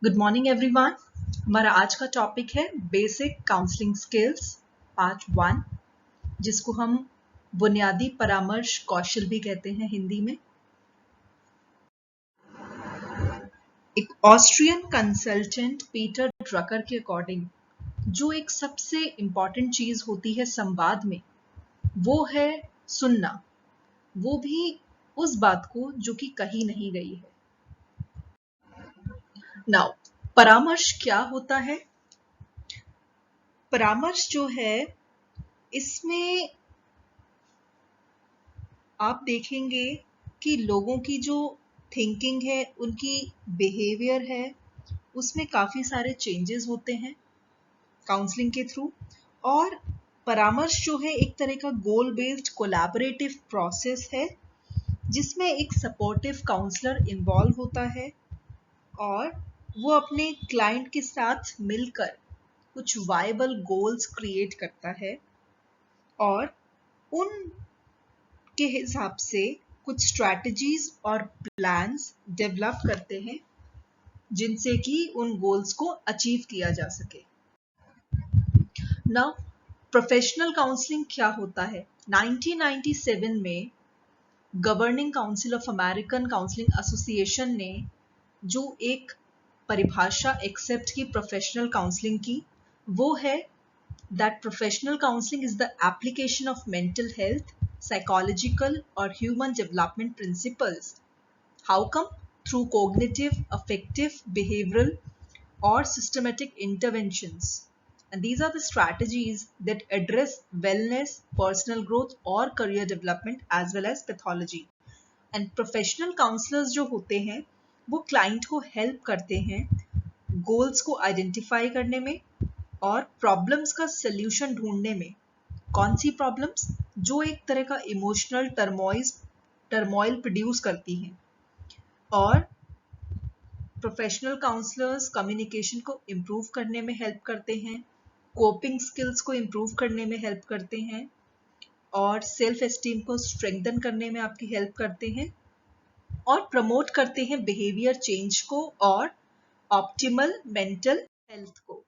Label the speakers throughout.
Speaker 1: Good morning everyone. हमारा आज का टॉपिक है बेसिक काउंसलिंग स्किल्स पार्ट 1, जिसको हम बुनियादी परामर्श कौशल भी कहते हैं हिंदी में। एक ऑस्ट्रियन कंसल्टेंट पीटर ड्रकर के अकॉर्डिंग जो एक सबसे इम्पॉर्टेंट चीज होती है संवाद में, वो है सुनना, वो भी उस बात को जो कि कही नहीं गई है। नाउ, परामर्श क्या होता है? परामर्श जो है, इसमें आप देखेंगे कि लोगों की जो थिंकिंग है, उनकी बिहेवियर है, उसमें काफ़ी सारे चेंजेस होते हैं काउंसलिंग के थ्रू। और परामर्श जो है एक तरह का गोल बेस्ड कोलैबोरेटिव प्रोसेस है, जिसमें एक सपोर्टिव काउंसलर इन्वॉल्व होता है और वो अपने क्लाइंट के साथ मिलकर कुछ वायबल गोल्स क्रिएट करता है और उन के हिसाब से कुछ स्ट्रैटेजीज और प्लान्स डेवलप करते हैं, जिनसे कि उन गोल्स को अचीव किया जा सके। नाउ, प्रोफेशनल काउंसलिंग क्या होता है? 1997 में governing council of American counselling association ने जो एक परिभाषा एक्सेप्ट की प्रोफेशनल काउंसलिंग की, वो है that professional counseling is the application of mental health, psychological or human development principles. How come? Through cognitive, affective, behavioral or systematic interventions. And these are the strategies that address wellness, personal growth or career development as well as pathology. And professional counselors जो होते हैं, वो client को help करते हैं goals को identify करने में और प्रॉब्लम्स का सल्यूशन ढूंढने में। कौन सी प्रॉब्लम्स? जो एक तरह का इमोशनल टर्मोइल प्रोड्यूस करती हैं। और प्रोफेशनल काउंसलर्स कम्युनिकेशन को इम्प्रूव करने में हेल्प करते हैं, कोपिंग स्किल्स को इम्प्रूव करने में हेल्प करते हैं और सेल्फ एस्टीम को स्ट्रेंथन करने में आपकी हेल्प करते हैं और प्रमोट करते हैं बिहेवियर चेंज को और ऑप्टिमल मेंटल हेल्थ को।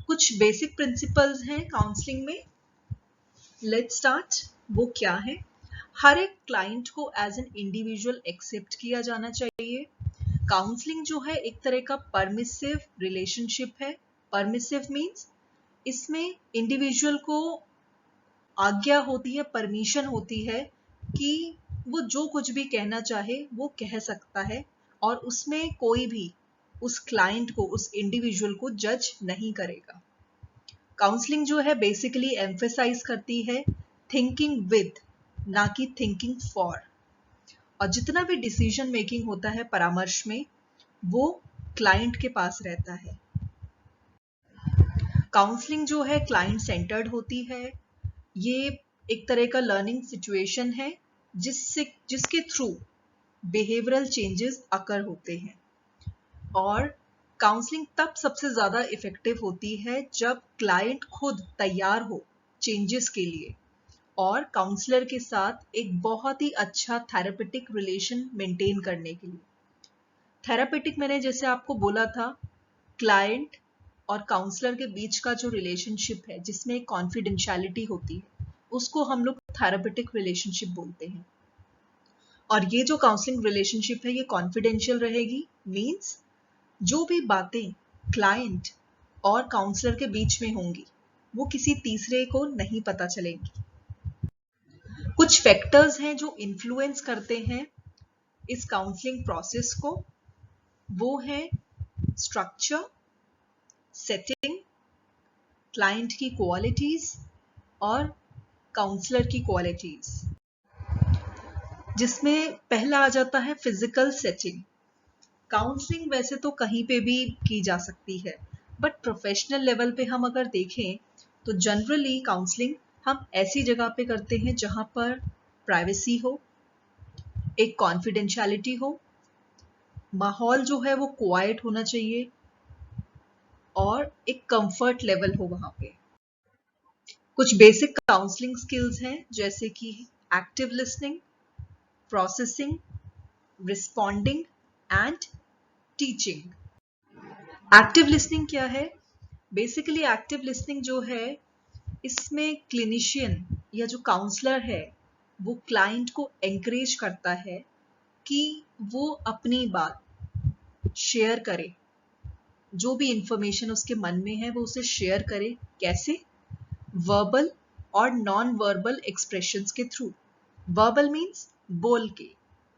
Speaker 1: कुछ बेसिक प्रिंसिपल्स हैं काउंसलिंग में। Let's start. वो क्या है? हर एक क्लाइंट को एज एन इंडिविजुअल एक्सेप्ट किया जाना चाहिए। काउंसलिंग जो है एक तरह का परमिसिव रिलेशनशिप है। परमिसिव मीन्स इसमें इंडिविजुअल को आज्ञा होती है, परमिशन होती है कि वो जो कुछ भी कहना चाहे वो कह सकता है और उसमें कोई भी उस क्लाइंट को, उस इंडिविजुअल को जज नहीं करेगा। काउंसलिंग जो है बेसिकली एम्फेसाइज करती है थिंकिंग विद, ना कि थिंकिंग फॉर। और जितना भी डिसीजन मेकिंग होता है परामर्श में, वो क्लाइंट के पास रहता है। काउंसलिंग जो है क्लाइंट सेंटर्ड होती है। ये एक तरह का लर्निंग सिचुएशन है जिसके थ्रू बिहेवियरल चेंजेस अकर होते हैं। और काउंसलिंग तब सबसे ज़्यादा इफ़ेक्टिव होती है जब क्लाइंट खुद तैयार हो चेंजेस के लिए और काउंसलर के साथ एक बहुत ही अच्छा थेरेपेटिक रिलेशन मेंटेन करने के लिए। थेरेपेटिक मैंने जैसे आपको बोला था, क्लाइंट और काउंसलर के बीच का जो रिलेशनशिप है जिसमें एक कॉन्फिडेंशियलिटी होती है, उसको हम लोग थेरेपेटिक रिलेशनशिप बोलते हैं। और ये जो काउंसलिंग रिलेशनशिप है ये कॉन्फिडेंशियल रहेगी। मीन्स जो भी बातें क्लाइंट और काउंसलर के बीच में होंगी वो किसी तीसरे को नहीं पता चलेंगी। कुछ फैक्टर्स हैं जो इन्फ्लुएंस करते हैं इस काउंसलिंग प्रोसेस को। वो है स्ट्रक्चर, सेटिंग, क्लाइंट की क्वालिटीज और काउंसलर की क्वालिटीज, जिसमें पहला आ जाता है फिजिकल सेटिंग। काउंसलिंग वैसे तो कहीं पे भी की जा सकती है, बट प्रोफेशनल लेवल पे हम अगर देखें तो जनरली काउंसलिंग हम ऐसी जगह पे करते हैं जहां पर प्राइवेसी हो, एक कॉन्फिडेंशियलिटी हो, माहौल जो है वो क्वाइट होना चाहिए और एक कंफर्ट लेवल हो वहां पे। कुछ बेसिक काउंसलिंग स्किल्स हैं जैसे कि active listening, processing, responding and teaching. Active listening क्या है? बेसिकली एक्टिव लिसनिंग जो है, इसमें क्लिनिशियन या जो काउंसलर है वो क्लाइंट को एनकरेज करता है कि वो अपनी बात शेयर करे, जो भी इंफॉर्मेशन उसके मन में है वो उसे शेयर करे। कैसे? वर्बल और नॉन वर्बल एक्सप्रेशंस के थ्रू। वर्बल मीन्स बोल के,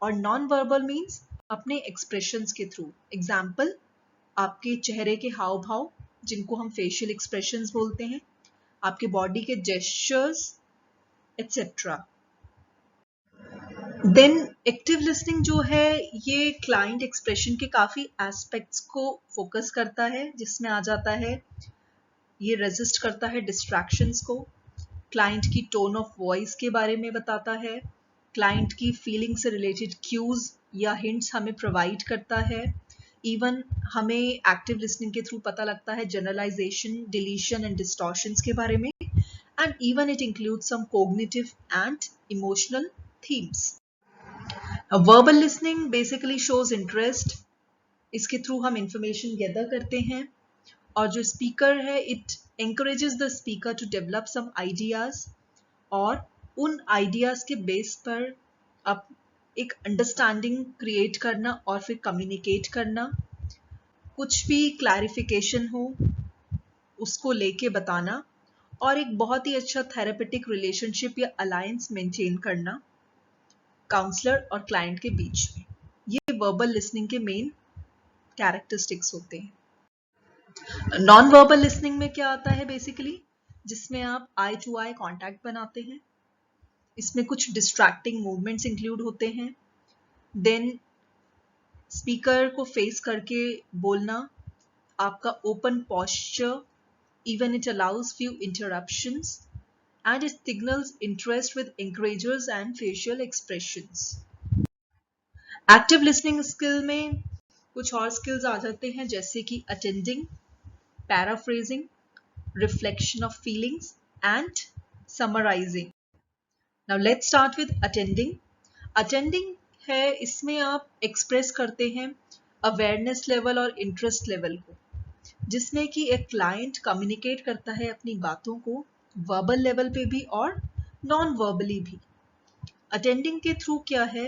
Speaker 1: और नॉन वर्बल मीन्स अपने एक्सप्रेशंस के थ्रू। एग्जाम्पल, आपके चेहरे के हाव भाव जिनको हम फेशियल एक्सप्रेशंस बोलते हैं, आपके बॉडी के gestures etcetera. Then active listening जो है ये क्लाइंट एक्सप्रेशन के काफ़ी एस्पेक्ट्स को फोकस करता है, जिसमें आ जाता है ये रेजिस्ट करता है डिस्ट्रैक्शंस को, क्लाइंट की टोन ऑफ वॉइस के बारे में बताता है, क्लाइंट की फीलिंग से रिलेटेड क्यूज या हिंट्स हमें प्रोवाइड करता है। इवन हमें एक्टिव लिसनिंग के थ्रू पता लगता है जनरलाइजेशन, डिलीशन एंड डिस्टॉर्शंस के बारे में, and even it includes some cognitive and emotional themes. Verbal listening basically shows interest, इसके थ्रू हम इंफॉर्मेशन गैदर करते हैं, और जो स्पीकर है it encourages the speaker to develop some ideas, और उन आइडियाज के बेस पर अब एक अंडरस्टैंडिंग क्रिएट करना और फिर कम्युनिकेट करना, कुछ भी क्लैरिफिकेशन हो उसको लेके बताना, और एक बहुत ही अच्छा थेरेपेटिक रिलेशनशिप या अलायंस मेंटेन करना काउंसलर और क्लाइंट के बीच में। ये वर्बल लिसनिंग के मेन कैरेक्टरिस्टिक्स होते हैं। नॉन वर्बल लिसनिंग में क्या आता है बेसिकली, जिसमें आप आई टू आई कांटेक्ट बनाते हैं, इसमें कुछ डिस्ट्रैक्टिंग मूवमेंट्स इंक्लूड होते हैं, देन स्पीकर को फेस करके बोलना, आपका open posture, even it allows few interruptions, and it signals interest with encouragers and facial expressions. Active listening skill में कुछ और skills आ जाते हैं, जैसे कि attending, paraphrasing, reflection of feelings and summarizing. Now let's start with attending. Attending है, इसमें आप express करते हैं awareness level और interest level को, जिसमें कि एक client communicate करता है अपनी बातों को वर्बल लेवल पे भी और नॉन वर्बली भी। अटेंडिंग के थ्रू क्या है,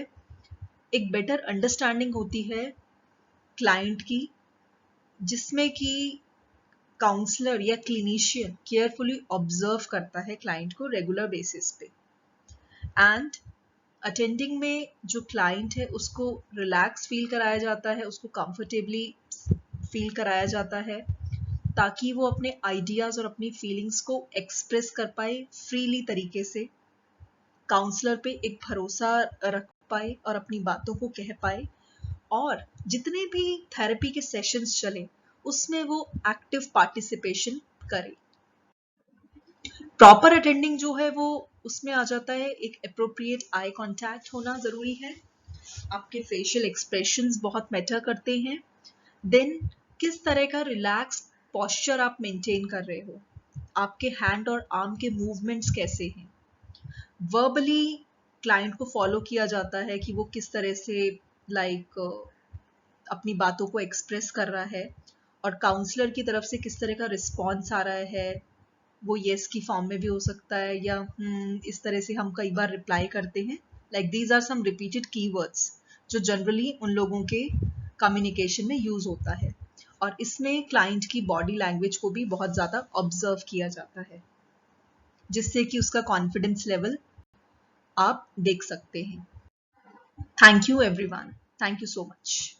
Speaker 1: एक बेटर अंडरस्टैंडिंग होती है क्लाइंट की, जिसमें कि काउंसलर या क्लिनिशियन केयरफुली ऑब्जर्व करता है क्लाइंट को रेगुलर बेसिस पे, एंड अटेंडिंग में जो क्लाइंट है उसको रिलैक्स फील कराया जाता है, उसको कंफर्टेबली फील कराया जाता है, ताकि वो अपने आइडियाज और अपनी फीलिंग्स को एक्सप्रेस कर पाए फ्रीली तरीके से, काउंसलर पे एक भरोसा रख पाए और अपनी बातों को कह पाए, और जितने भी थेरेपी के सेशंस चले उसमें वो एक्टिव पार्टिसिपेशन करे। प्रॉपर अटेंडिंग जो है वो उसमें आ जाता है एक एप्रोप्रिएट आई कांटेक्ट होना जरूरी है, आपके फेशियल एक्सप्रेशंस बहुत मैटर करते हैं, देन किस तरह का रिलैक्स पोस्चर आप मेंटेन कर रहे हो, आपके हैंड और आर्म के मूवमेंट्स कैसे हैं, वर्बली क्लाइंट को फॉलो किया जाता है कि वो किस तरह से अपनी बातों को एक्सप्रेस कर रहा है, और काउंसलर की तरफ से किस तरह का रिस्पॉन्स आ रहा है, वो येस की फॉर्म में भी हो सकता है, या इस तरह से हम कई बार रिप्लाई करते हैं, like these are some repeated keywords जो जनरली उन लोगों के कम्युनिकेशन में यूज होता है, और इसमें क्लाइंट की बॉडी लैंग्वेज को भी बहुत ज़्यादा ऑब्जर्व किया जाता है, जिससे कि उसका कॉन्फिडेंस लेवल आप देख सकते हैं। Thank you everyone, thank you so much.